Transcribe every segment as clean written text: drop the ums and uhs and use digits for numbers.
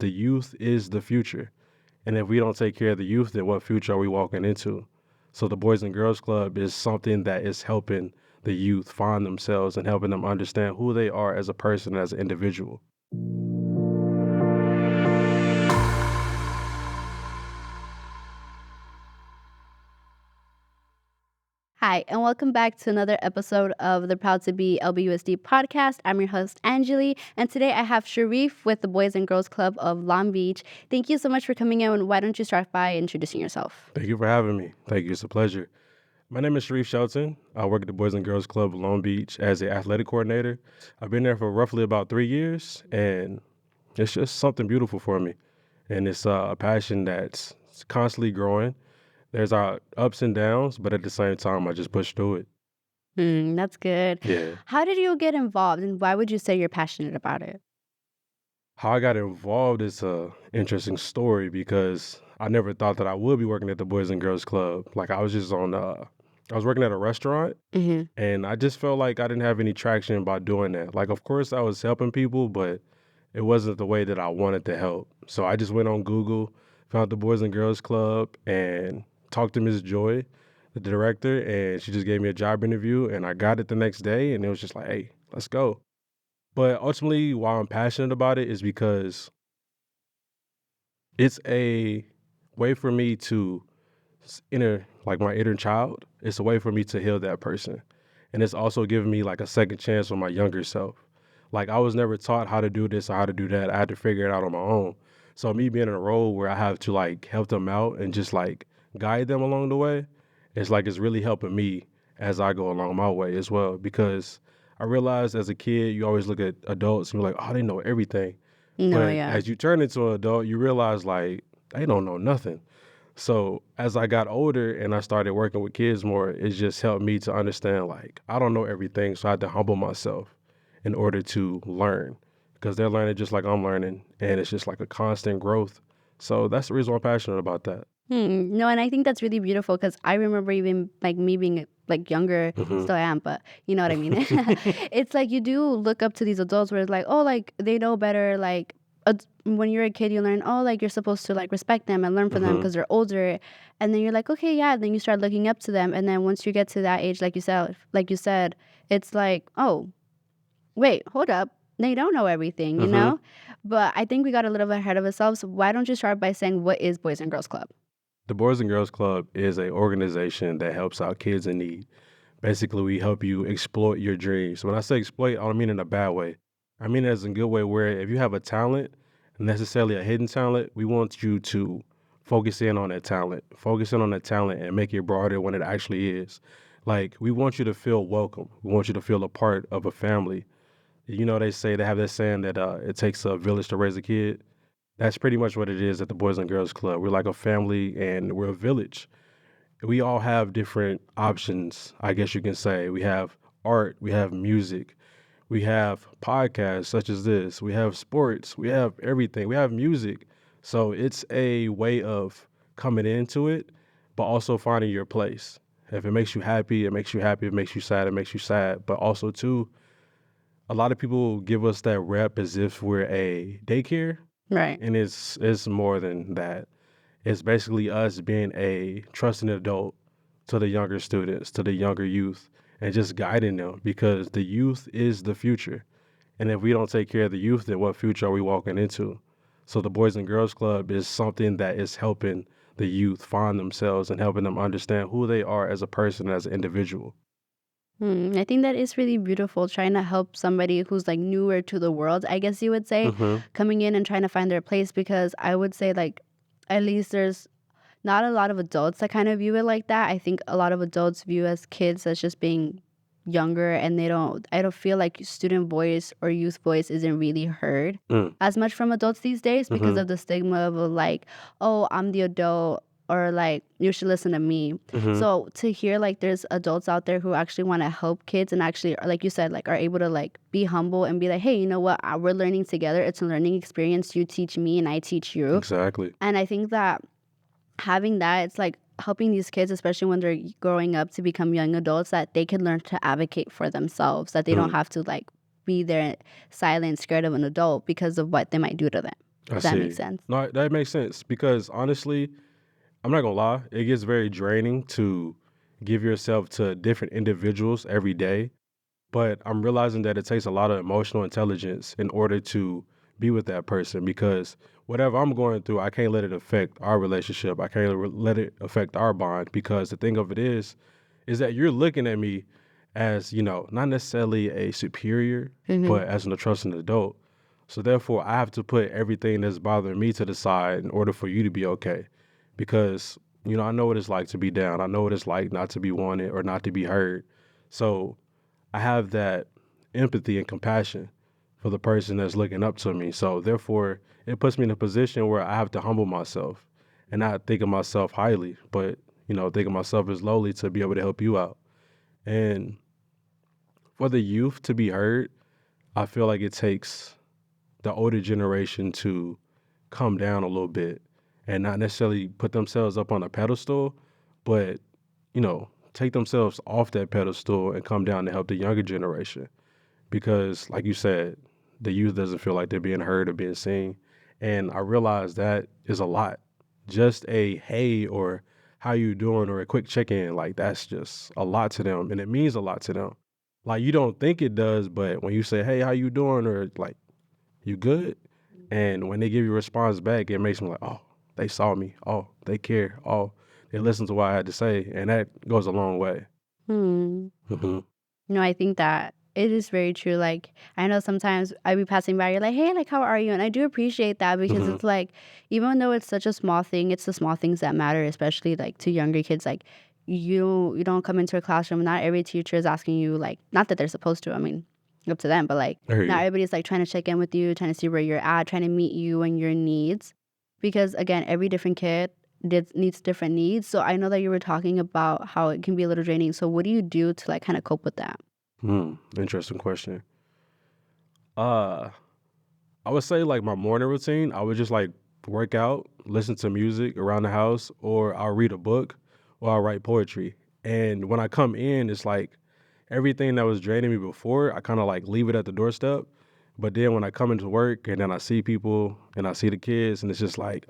the youth is the future. And if we don't take care of the youth, then what future are we walking into? So the Boys and Girls Club is something that is helping the youth find themselves and helping them understand who they are as a person, as an individual. Hi, and welcome back to another episode of the Proud to Be LBUSD podcast. I'm your host, Angeli, and today I have Sharif with the Boys and Girls Club of Long Beach. Thank you so much for coming in. Why don't you start by introducing yourself? Thank you for having me. Thank you. It's a pleasure. My name is Sharif Shelton. I work at the Boys and Girls Club of Long Beach as the athletic coordinator. I've been there for roughly about 3 years, and it's just something beautiful for me. And it's a passion that's constantly growing. There's our ups and downs, but at the same time, I just push through it. That's good. Yeah. How did you get involved, and why would you say you're passionate about it? How I got involved is a interesting story because I never thought that I would be working at the Boys and Girls Club. Like I was just I was working at a restaurant, Mm-hmm. and I just felt like I didn't have any traction by doing that. Like, of course, I was helping people, but it wasn't the way that I wanted to help. So I just went on Google, found the Boys and Girls Club, and talked to Ms. Joy, the director, and she just gave me a job interview, and I got it the next day, and it was just like, hey, let's go. But ultimately, why I'm passionate about it is because it's a way for me to like my inner child. It's a way for me to heal that person. And it's also giving me like a second chance with my younger self. Like I was never taught how to do this or how to do that. I had to figure it out on my own. So me being in a role where I have to like help them out and just like guide them along the way, it's really helping me as I go along my way as well. Because I realized as a kid, you always look at adults and you're like, oh, they know everything. No, But yeah. as you turn into an adult, you realize like they don't know nothing. So as I got older and I started working with kids more, it just helped me to understand like I don't know everything, so I had to humble myself in order to learn because they're learning just like I'm learning, and it's just like a constant growth. So that's the reason why I'm passionate about that. No, and I think that's really beautiful because I remember even like me being like younger, hmm still am, but you know what I mean? It's like you do look up to these adults where it's like, oh, like they know better. Like when you're a kid, you learn, oh, like you're supposed to like respect them and learn from them hmm because they're older. And then you're like, okay, yeah. Then you start looking up to them. And then once you get to that age, like you said, it's like, oh, wait, hold up. They don't know everything, you hmm know? But I think we got a little bit ahead of ourselves. Why don't you start by saying, what is Boys and Girls Club? The Boys and Girls Club is an organization that helps out kids in need. Basically, we help you exploit your dreams. When I say exploit, I don't mean in a bad way. I mean it as in a good way where if you have a talent, necessarily a hidden talent, we want you to focus in on that talent. Focus in on that talent and make it broader when it actually is. Like, we want you to feel welcome. We want you to feel a part of a family. You know, they have that saying that it takes a village to raise a kid. That's pretty much what it is at the Boys and Girls Club. We're like a family and we're a village. We all have different options, I guess you can say. We have art, we have music, we have podcasts such as this, we have sports, we have everything, we have music. So it's a way of coming into it, but also finding your place. If it makes you happy, it makes you happy. If it makes you sad, it makes you sad. But also, too, a lot of people give us that rep as if we're a daycare, Right. and it's more than that. It's basically us being a trusting adult to the younger students, to the younger youth, and just guiding them because the youth is the future. And if we don't take care of the youth, then what future are we walking into? So the Boys and Girls Club is something that is helping the youth find themselves and helping them understand who they are as a person, as an individual. I think that is really beautiful trying to help somebody who's like newer to the world, I guess you would say, hmm coming in and trying to find their place because I would say like at least there's not a lot of adults that kind of view it like that. I think a lot of adults view as kids as just being younger and I don't feel like student voice or youth voice isn't really heard Mm, as much from adults these days because hmm of the stigma of like, oh, I'm the adult or like you should listen to me. hmm So to hear like there's adults out there who actually want to help kids and actually like you said like are able to like be humble and be like, hey, you know what? We're learning together. It's a learning experience. You teach me and I teach you. exactly. And I think that having that, it's like helping these kids, especially when they're growing up to become young adults, that they can learn to advocate for themselves, that they don't Mm, have to like be there silent, scared of an adult because of what they might do to them. I if that makes see. sense. No, that makes sense because honestly, I'm not gonna lie, it gets very draining to give yourself to different individuals every day. But I'm realizing that it takes a lot of emotional intelligence in order to be with that person because whatever I'm going through, I can't let it affect our relationship. I can't let it affect our bond because the thing of it is that you're looking at me as, not necessarily a superior, Mhm. but as an trusting adult. So therefore, I have to put everything that's bothering me to the side in order for you to be okay. Because, I know what it's like to be down. I know what it's like not to be wanted or not to be heard. So I have that empathy and compassion for the person that's looking up to me. So therefore, it puts me in a position where I have to humble myself and not think of myself highly, but think of myself as lowly to be able to help you out. And for the youth to be heard, I feel like it takes the older generation to come down a little bit and not necessarily put themselves up on a pedestal, but take themselves off that pedestal and come down to help the younger generation because like you said, the youth doesn't feel like they're being heard or being seen. And I realize that is a lot. Just a hey or how you doing or a quick check-in, like that's just a lot to them and it means a lot to them. Like you don't think it does, but when you say, hey, how you doing? Or like, you good? And when they give you a response back, it makes me like, oh, they saw me. Oh, they care. Oh, they listened to what I had to say. And that goes a long way. Hmm. Hmm. No, I think that it is very true. Like, I know sometimes I be passing by, you're like, hey, like, how are you? And I do appreciate that because Hmm. it's like, even though it's such a small thing, it's the small things that matter, especially like to younger kids. Like, you don't come into a classroom. Not every teacher is asking you, like, not that they're supposed to. I mean, up to them, but like, I hear not you. everybody's like trying to check in with you, trying to see where you're at, trying to meet you and your needs. Because again, every different kid needs different needs. So I know that you were talking about how it can be a little draining. So what do you do to like kind of cope with that? Interesting question. Uh, I would say like my morning routine, I would just like work out, listen to music around the house, or I'll read a book or I'll write poetry. And when I come in, it's like everything that was draining me before, I kind of like leave it at the doorstep. But then when I come into work and then I see people and I see the kids, and it's just like,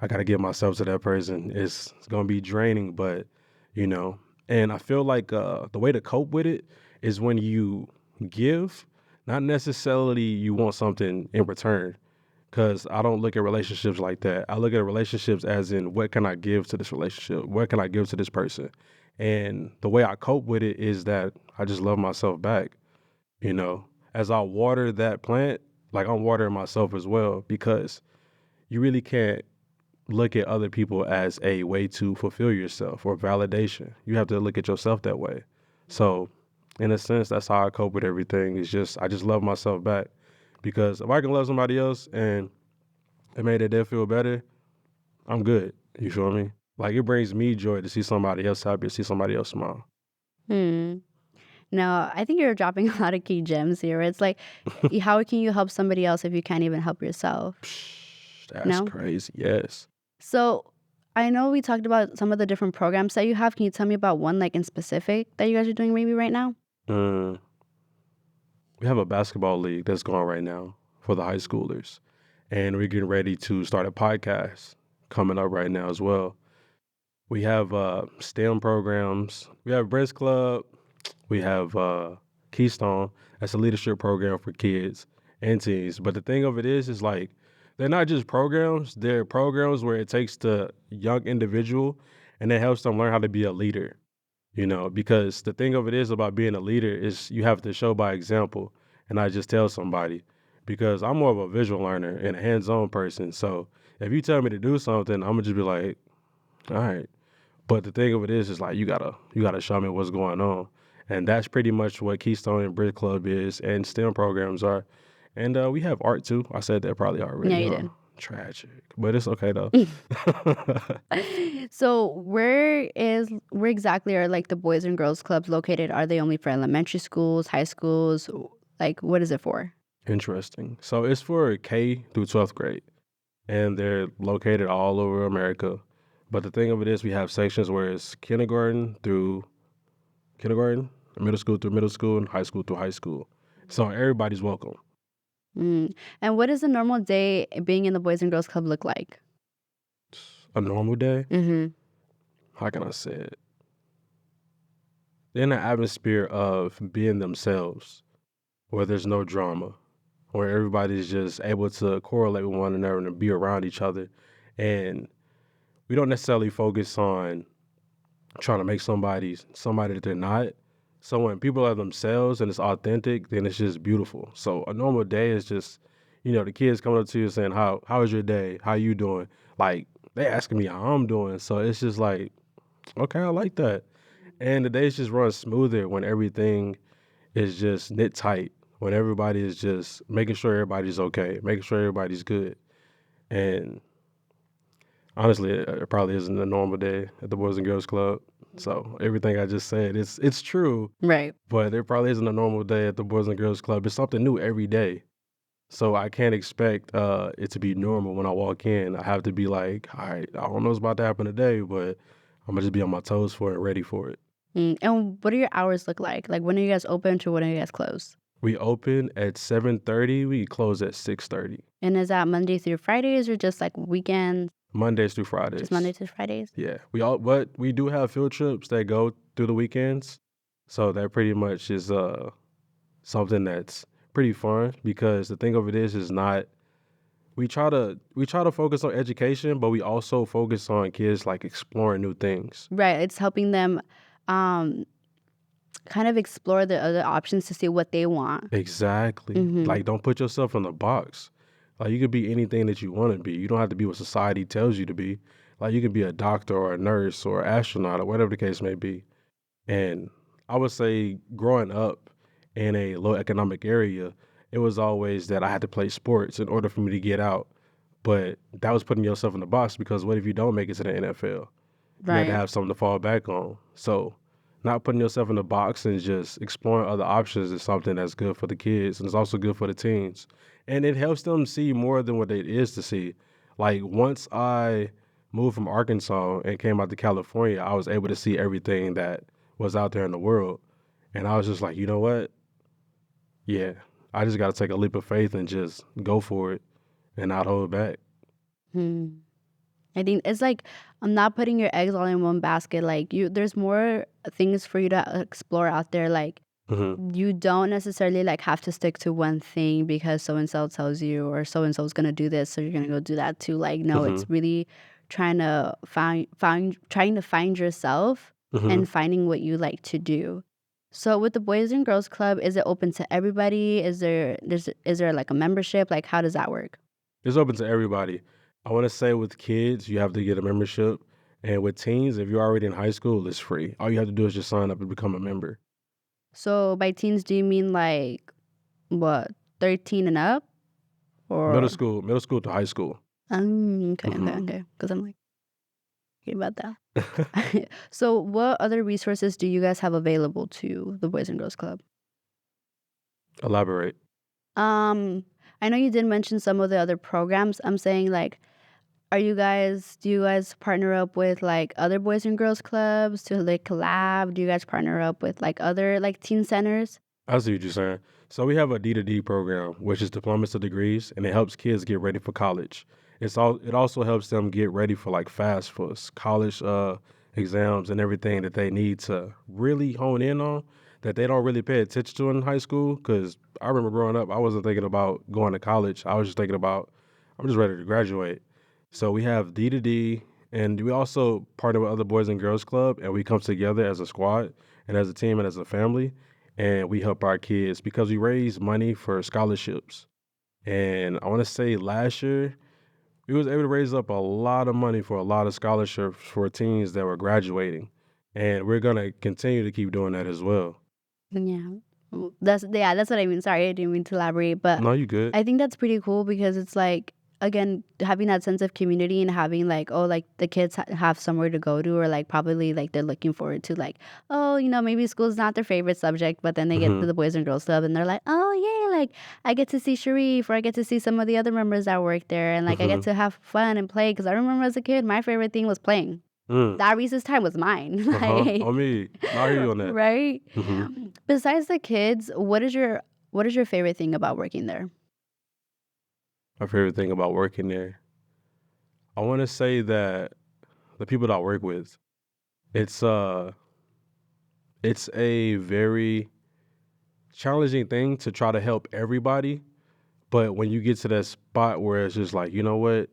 I got to give myself to that person. It's going to be draining, but, you know, and I feel like the way to cope with it is when you give, not necessarily you want something in return. Cause I don't look at relationships like that. I look at relationships as in what can I give to this relationship? What can I give to this person? And the way I cope with it is that I just love myself back, you know. As I water that plant, like I'm watering myself as well because you really can't look at other people as a way to fulfill yourself or validation. You have to look at yourself that way. So, in a sense, that's how I cope with everything. It's just I just love myself back because if I can love somebody else and it made their day feel better, I'm good. You feel me? Like it brings me joy to see somebody else happy, to see somebody else smile. Hmm. No, I think you're dropping a lot of key gems here. It's like, how can you help somebody else if you can't even help yourself? Psh, that's No? crazy. Yes. So I know we talked about some of the different programs that you have. Can you tell me about one like in specific that you guys are doing maybe right now? Mm, we have a basketball league that's going right now for the high schoolers, and we're getting ready to start a podcast coming up right now as well. We have STEM programs. We have Breast Club. We have Keystone. That's a leadership program for kids and teens. But the thing of it is like they're not just programs. They're programs where it takes the young individual and it helps them learn how to be a leader. Because the thing of it is about being a leader is you have to show by example and not just tell somebody. Because I'm more of a visual learner and a hands-on person. So if you tell me to do something, I'm gonna just be like, all right. But the thing of it is like you gotta show me what's going on, and that's pretty much what Keystone and Bridge Club is, and STEM programs are, and we have art too. I said that probably No, already, you huh? did. Tragic, but it's okay though. So where exactly are like the boys and girls clubs located? Are they only for elementary schools, high schools? Like what is it for? Interesting. So it's for K through 12th grade, and they're located all over America. But the thing of it is, we have sections where it's kindergarten through kindergarten, middle school through middle school, and high school through high school. So everybody's welcome. Mm. And what does a normal day being in the Boys and Girls Club look like? A normal day, Mhm. how can I say it? They're in an atmosphere of being themselves, where there's no drama, where everybody's just able to correlate with one another and be around each other. And we don't necessarily focus on trying to make somebody that they're not. So when people are themselves and it's authentic, then it's just beautiful. So a normal day is just, the kids coming up to you saying, how is your day? How you doing? Like they asking me how I'm doing. So it's just like, okay, I like that. And the days just run smoother when everything is just knit tight, when everybody is just making sure everybody's okay, making sure everybody's good. And honestly, it probably isn't a normal day at the Boys and Girls Club. So everything I just said, it's true, Right. but there probably isn't a normal day at the Boys and Girls Club. It's something new every day. So I can't expect it to be normal when I walk in. I have to be like, all right, I don't know what's about to happen today, but I'm gonna just be on my toes for it, ready for it. And what do your hours look like? Like, when are you guys open to when are you guys closed? We open at 7:30. We close at 6:30. And is that Monday through Fridays or just like weekends? Mondays through Just Monday Fridays. through Fridays? Yeah, but we do have field trips that go through the weekends, so that pretty much is something that's pretty fun because the thing of it is not we try to focus on education, but we also focus on kids like exploring new things. Right. It's helping them um kind of explore the other options to see what they want. Exactly. Mhm. Like don't put yourself in a box. Like you could be anything that you want to be. You don't have to be what society tells you to be. Like you could be a doctor or a nurse or astronaut or whatever the case may be. And I would say growing up in a low economic area, it was always that I had to play sports in order for me to get out. But that was putting yourself in the box because what if you don't make it to the NFL? You had to Right. have something to fall back on. So not putting yourself in the box and just exploring other options is something that's good for the kids and it's also good for the teens. And it helps them see more than what it is to see. Like once I moved from Arkansas and came out to California, I was able to see everything that was out there in the world. And I was just like, you know what? Yeah, I just got to take a leap of faith and just go for it and not hold back. Hmm. I think it's like I'm not putting your eggs all in one basket. Like there's more things for you to explore out there. Like Hmm. you don't necessarily like have to stick to one thing because so and so tells you or so and so is gonna do this, so you're gonna go do that too. Like no, Hmm. it's really trying to find yourself Hmm. and finding what you like to do. So with the Boys and Girls Club, is it open to everybody? Is there like a membership? Like how does that work? It's open to everybody. I want to say with kids, you have to get a membership. And with teens, if you're already in high school, it's free. All you have to do is just sign up and become a member. So by teens, do you mean like what, 13 and up? Or Middle school to high school. okay, okay, Hmm. okay. Because I'm like, okay about that. So, what other resources do you guys have available to the Boys and Girls Club? Elaborate. Um, I know you did mention some of the other programs. I'm saying like, do you guys partner up with like other Boys and Girls clubs to like collab? Do you guys partner up with like other like teen centers? I see what you're saying. So we have a D2D program, which is diplomas to degrees, and it helps kids get ready for college. It also helps them get ready for like FAFSA, college exams and everything that they need to really hone in on that they don't really pay attention to in high school. Because I remember growing up, I wasn't thinking about going to college. I was just thinking about I'm just ready to graduate. So we have D2D, and we also partner with other Boys and Girls Club, and we come together as a squad and as a team and as a family and we help our kids because we raise money for scholarships. And I want to say last year we was able to raise up a lot of money for a lot of scholarships for teens that were graduating, and we're gonna continue to keep doing that as well. Yeah. That's what I mean. Sorry, I didn't mean to elaborate, but No, you good? I think that's pretty cool because it's like again having that sense of community and having like oh like the kids have somewhere to go to or like probably like they're looking forward to like oh maybe school's not their favorite subject but then they get to Hmm. the Boys and Girls Club and they're like oh yay like I get to see Sharif or I get to see some of the other members that work there and like I get Hmm. to have fun and play because I remember as a kid my favorite thing was playing. Mm. That recess time was mine. Uh huh. On me. No, I hear you on that. Right? Hmm. Besides the kids, what is your favorite thing about working there? my favorite thing about working there. I want to say that the people that I work with, it's uh it's a very challenging thing to try to help everybody, but when you get to that spot where it's just like, you know what?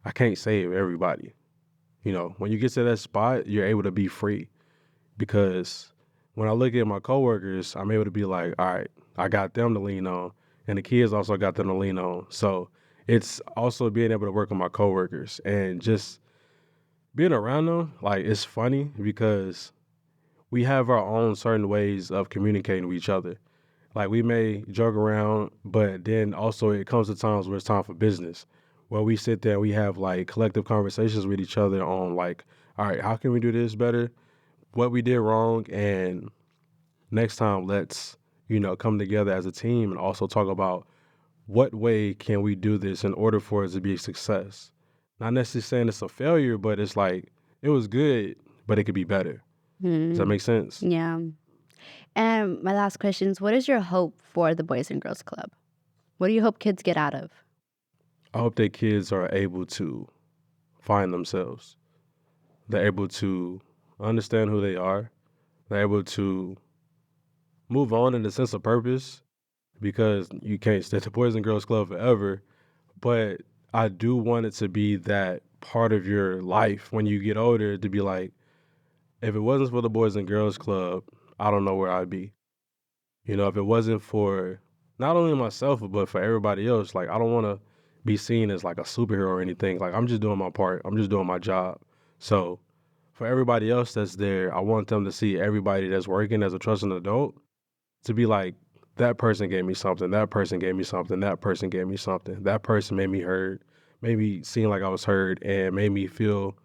I can't save everybody. When you get to that spot, you're able to be free because when I look at my coworkers, I'm able to be like, all right, I got them to lean on, and the kids also got them to lean on. So it's also being able to work with my coworkers and just being around them. Like it's funny because we have our own certain ways of communicating with each other. Like we may joke around, but then also it comes to times where it's time for business, where we sit there and we have like collective conversations with each other on like, all right, how can we do this better? What we did wrong, and next time let's come together as a team and also talk about what way can we do this in order for it to be a success. Not necessarily saying it's a failure, but it's like it was good, but it could be better. Does that Hmm. make sense? Yeah. And my last question is, what is your hope for the Boys and Girls Club? What do you hope kids get out of? I hope that kids are able to find themselves. They're able to understand who they are. They're able to move on in the sense of purpose because you can't stay at the Boys and Girls Club forever. But I do want it to be that part of your life when you get older to be like, if it wasn't for the Boys and Girls Club, I don't know where I'd be. If it wasn't for not only myself, but for everybody else, like I don't want to be seen as like a superhero or anything. Like I'm just doing my part. I'm just doing my job. So for everybody else that's there, I want them to see everybody that's working as a trusting adult to be like, that person gave me something, that person gave me something, that person gave me something, that person made me heard, made me seem like I was heard, and made me feel,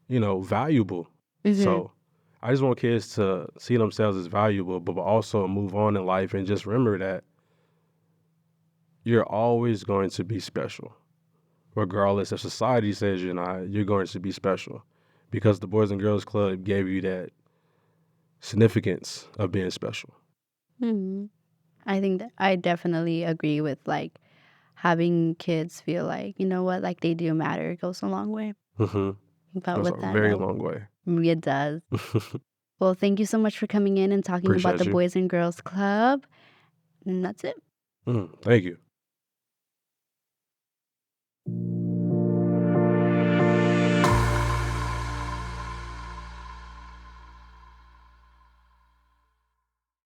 valuable. Hmm. So I just want kids to see themselves as valuable, but also move on in life and just remember that you're always going to be special. Regardless if society says you're not, you're going to be special because the Boys and Girls Club gave you that significance of being special. Hmm. I think that I definitely agree with like having kids feel like, you know what, like they do matter. It goes a long way. Hmm. But That's with a that very note, long way. it does. Well, thank you so much for coming in and talking about Appreciate the you. Boys and Girls Club. And that's it. Thank you.